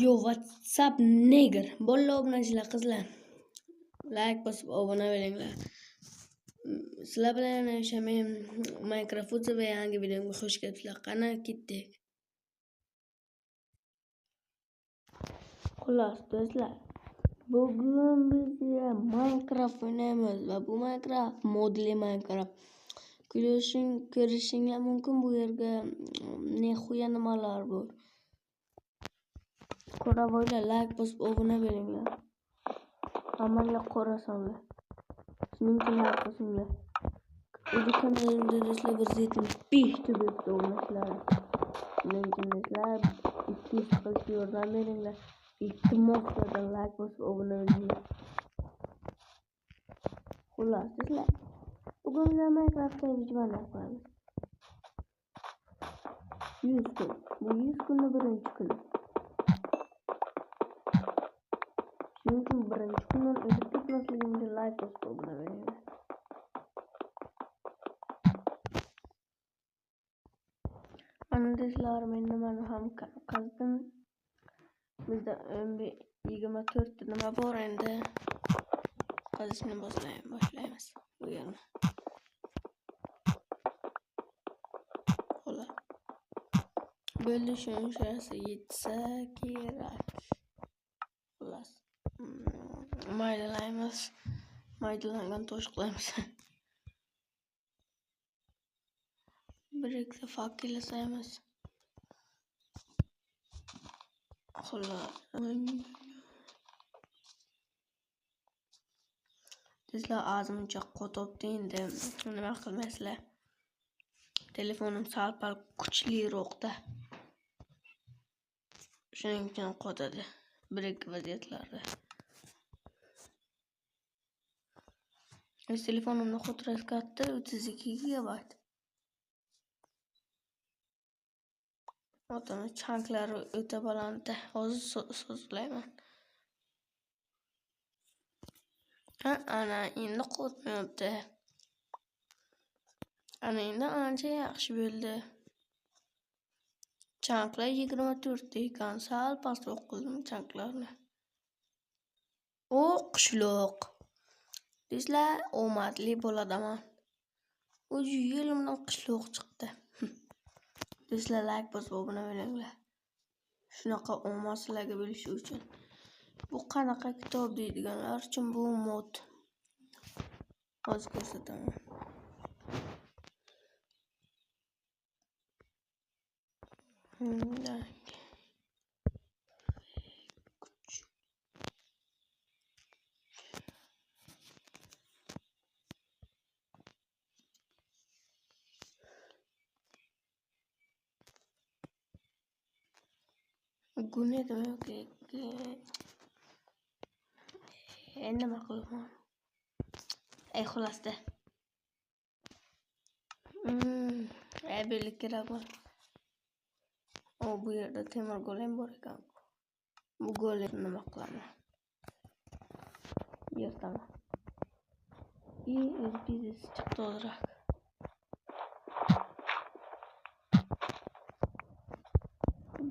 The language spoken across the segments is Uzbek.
Yo, WhatsApp nigger. Bolla obunachilar qizlar. Like bosib obuna bo'linglar. Sizlar bilan o'sha men Minecraft va yangi videomga xush kelibsizlar. Qani ketdik. Xullas do'stlar, bugun biz Minecraft o'ynaymiz va bu Minecraft modli Minecraft. Ko'rishinglar mumkin bu yerga nehuya nimalar bor. Ko'rib o'yla, like bosib obuna bo'linglar. Hammaga ko'rasanlar. Shuning uchun like bosinglar. O'zi kanalimda do'stlar 175 ta obunachilar. Shuning uchun do'stlar 200 qilishga yordam beringlar. Iltimoslardan like bosib obuna bo'linglar. Xullas do'stlar, bugun biz Minecraftda videolar ko'ramiz. 100 kun. Bu 100 kunning birinchi kuni. Shuning uchun birinchi kundan o'tib ketmasligimga like bosib obuna bo'linglar. Ana do'stlar, men nimani ham qazdim. Bizda 24 ta nima bor endi. Qazishni boshlaymiz. Bu yerni. Xo'la. Bo'ldi, shunchasi yetsa kerak. Xullas. Maydalaymiz. Maydalangan tosh qilamiz. Bir ikkita fakil yasamaymiz. Xullas. Sizlar azmuncha qotobdi endi nima qilmaysizlar. Telefonim sal-pal kuchliroqda. Shuning uchun qotadi bir ikki vaziyatlarda. Telefonimning xotirasi katta, 32 GB. Otani chanklari o'ta balandda. Hozir so'zlayman. Ana endi qotmayapti. Ana endi ancha yaxshi bo'ldi. Chanklar 24 ta ekan. Sal pastroq qildim chanklarni. O qishloq. Sizlar omadli bo'ladiman. O'zi yelimdan qishloq chiqdi. Sizlar like bosib obuna bo'linglar. Shunaqa omad sizlarga bo'lishi uchun. Bu qanaqa kitob deydiganlar uchun bu mod. Hozir ko'rsataman. Gune demek ki endi nima qilaman? Xulosda. Birlik kerak bor. O bu yerda temir golem bor ekan. Bu golemni nima qilaman? Yirtaman. Biz chiqdi ozroq.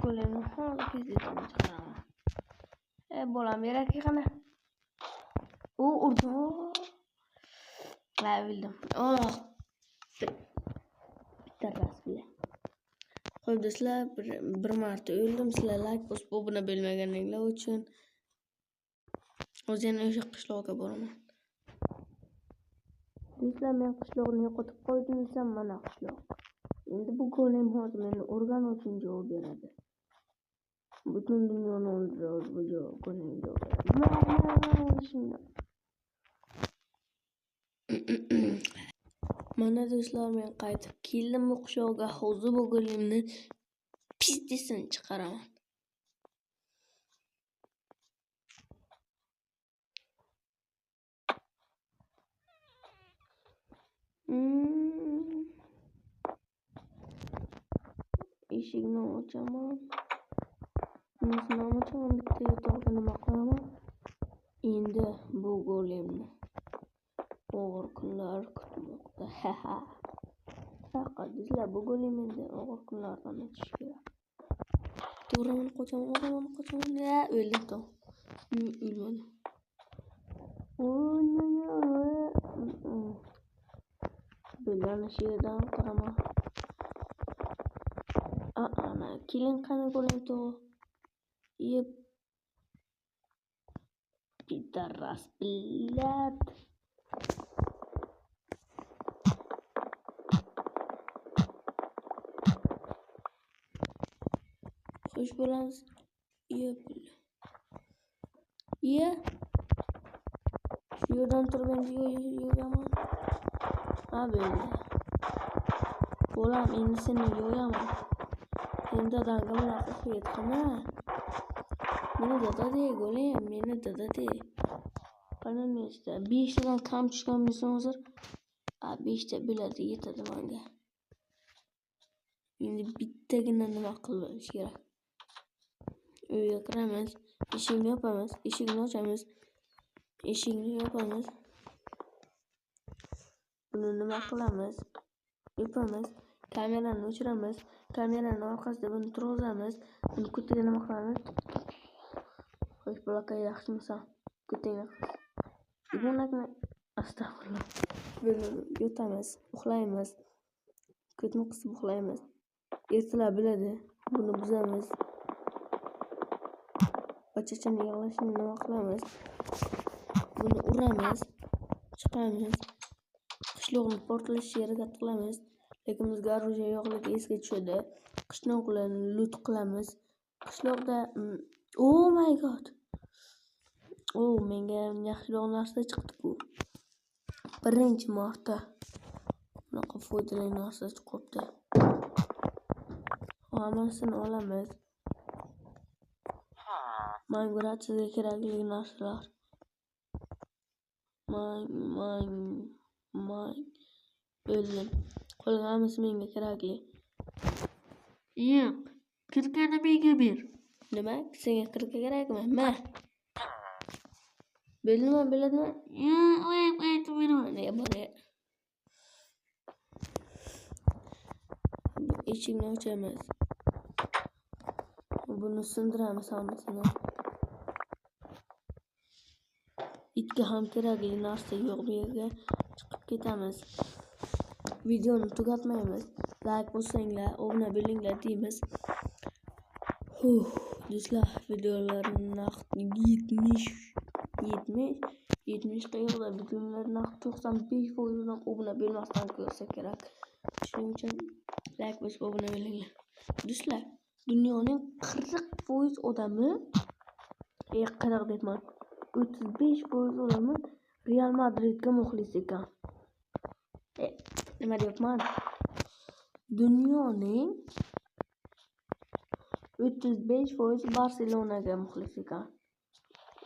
Golemni hozir bizdan chiqaraman. Bolam berak qana. U urdi. Bildim. Bitta rasmi. Xo'p do'stlar, bir marta o'ldim. Sizlar like bosib obuna bo'lmaganinglar uchun o'zim o'sha qishloqqa boraman. Do'stlar, men qishloqni yo'qotib qo'ydim desam, mana qishloq. Endi bu golem hozir meni urgani uchun javob beradi. Butun dunyoni o'ldiradi bu golem javob beradi. Mana do'stlar, men qaytib keldim bu qishloqqa. Hozir bu golemni pizdesini chiqaraman. Eshikni ochaman. Bitta yotoqqa nima qilaman? Endi bu golemni og'ir kunlar kutmoqda. Faqat bizlar bu golem endi og'ir kunlardan o'tish kerak. Uraman, qochaman. Ya, o'ldim tamam. O'lmadim. Bilani şeyden qarama. Ana, keling qani qo'lim to. Yeb pidaras billat. Xo'sh bo'lamiz. Yeb. Ye. Shu yerdan turib endi yo'yaman. Ha bo'ldi. Bo'lam endi seni yo'yaman. Endi dadamga bunaqa qilib qilma. Meni dada de, go'lim, meni dada de. Qani nechta? 5 tadan kam tushgan bo'lsa hozir 5 ta biladi yetadi menga. Endi bittagina nima qilish kerak? Uyga kiramiz, eshikni yopamiz, eshikni ochamiz, eshikni yopamiz. Buni nima qilamiz? Yopamiz, kamerani o'chiramiz, kamerani orqasida buni turg'izamiz, buni kutiga nima qilamiz? Xo'sh, bo'lakay yaxshimisan? Kutingni bunaqni astag'firullah. Buni yotamiz, uxlaymiz. Kutni qisib uxlaymiz. Ertalab biladi, buni buzamiz. Bachachani yig'lashini nima qilamiz? Buni uramiz, chiqamiz. Qishloqni portlash yeriga qilamiz. Lekin bizga orужие yo'qligi esga tushadi. Qishloqlarni lut qilamiz. Qishloqda oh my god. Oh, menga yaxshiroq narsa chiqdi-ku. Birinchi marta bunaqa foydali narsa chiqibdi. Hammasini olamiz. Menga sizga kerakli narsalar. O'ldim. Qolganimiz menga kerakli. Yo'q. Kirkani menga ber. Nima? Senga kirka kerakmi? Ma. Biladimi? Yo'q, aytib beraman. Ne bor? Eshikni ochamiz. Buni sindiramiz hammasini. Itga ham kerakli narsa yo'q bu yerga chiqib ketamiz. Videoni tugatmaymiz. Like bosinglar, obuna bo'linglar deymiz. Do'stlar, videolarni naqd 70 qayerda videolar naqd 95% dan obuna bo'lmasdan ko'rsa kerak. Shuning uchun like bosib obuna bo'linglar. Do'stlar, dunyoning 40% odami 40 deyman. 35% odami Real Madridga muxlis ekan. Nima deyapman? Dunyoning 35% Barselonaga muxlis ekan.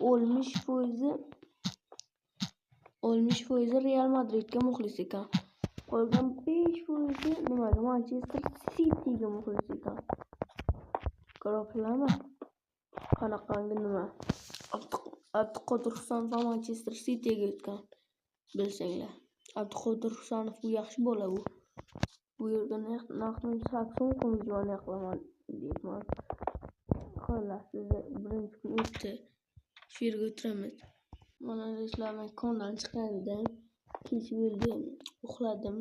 60% Real Madridga muxlis ekan. Qolgan 5% nimaga? Manchester Cityga muxlis ekan. Qarabsizlarmi? Qanaqangi nima? Abduqodir Husanov va Manchester Cityga o'tgan. Bilsanglar. Abduqodir Husanov bu yaxshi bola bu. Bu yerga naqdni 80 kun javob qilaman deyapman. Xo'las, sizni birinchi kun o'tdi. Shu yerga o'tiramiz. Mana do'stlar, men kondan chiqardim. Kech bo'ldi. Uxladim.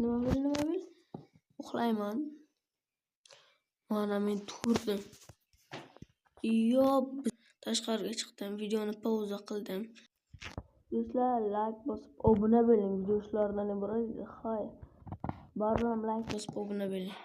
Nima bo'ldi? Uxlayman. Mana men turdim. Tashqariga chiqdim, videoni pauza qildim. Do'stlar, like bosib obuna bo'ling. Do'stlardan iborat. Hay. Barlam like bosib obuna bo'ling.